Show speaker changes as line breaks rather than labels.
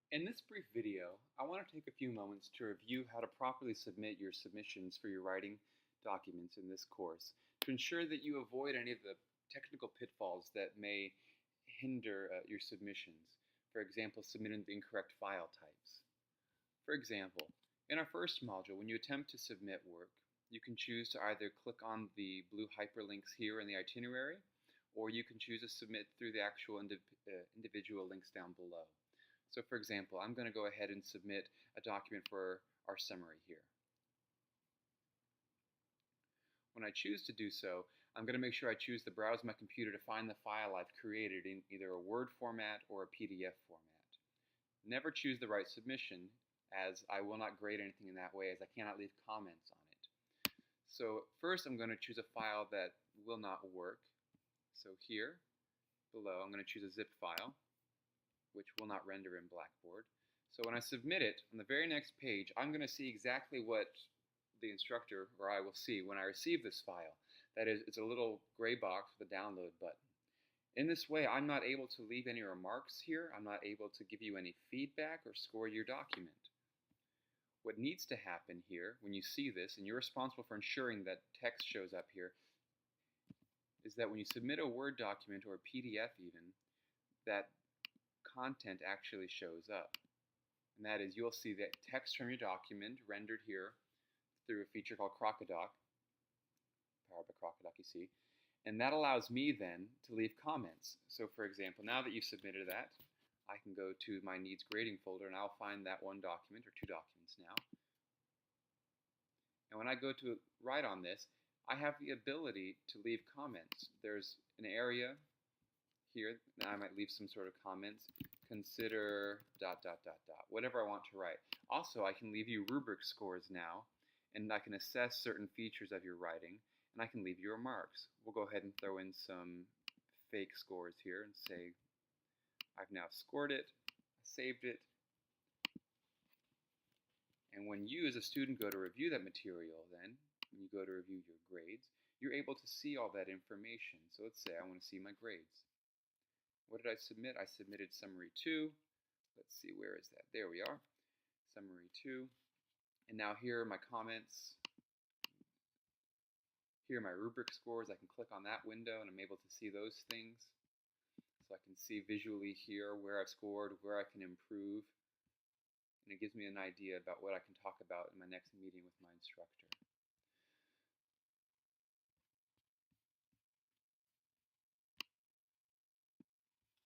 In this brief video, I want to take a few moments to review how to properly submit your submissions for your writing documents in this course to ensure that you avoid any of the technical pitfalls that may hinder your submissions. For example, submitting the incorrect file types. For example, in our first module, when you attempt to submit work, you can choose to either click on the blue hyperlinks here in the itinerary, or you can choose to submit through the actual individual links down below. So for example, I'm going to go ahead and submit a document for our summary here. When I choose to do so, I'm going to make sure I choose to browse my computer to find the file I've created in either a Word format or a PDF format. Never choose the right submission, as I will not grade anything in that way, as I cannot leave comments on it. So first I'm going to choose a file that will not work. So here below I'm going to choose a zip file, which will not render in Blackboard. So when I submit it, on the very next page, I'm going to see exactly what the instructor or I will see when I receive this file. That is, it's a little gray box with a download button. In this way, I'm not able to leave any remarks here. I'm not able to give you any feedback or score your document. What needs to happen here when you see this, and you're responsible for ensuring that text shows up here, is that when you submit a Word document or a PDF even, that content actually shows up. And that is, you'll see that text from your document rendered here through a feature called Crocodoc, powered by Crocodoc, you see. And that allows me then to leave comments. So for example, now that you've submitted that, I can go to my needs grading folder and I'll find that one document or two documents now. And when I go to write on this, I have the ability to leave comments. There's an area here, now I might leave some sort of comments. Consider ... whatever I want to write. Also, I can leave you rubric scores now, and I can assess certain features of your writing, and I can leave you remarks. We'll go ahead and throw in some fake scores here and say, I've now scored it, saved it, and when you as a student go to review that material then, when you go to review your grades, you're able to see all that information. So let's say I want to see my grades. What did I submit? I submitted summary 2. Let's see, where is that? There we are. Summary 2. And now here are my comments. Here are my rubric scores. I can click on that window and I'm able to see those things. So I can see visually here where I've scored, where I can improve. And it gives me an idea about what I can talk about in my next meeting with my instructor.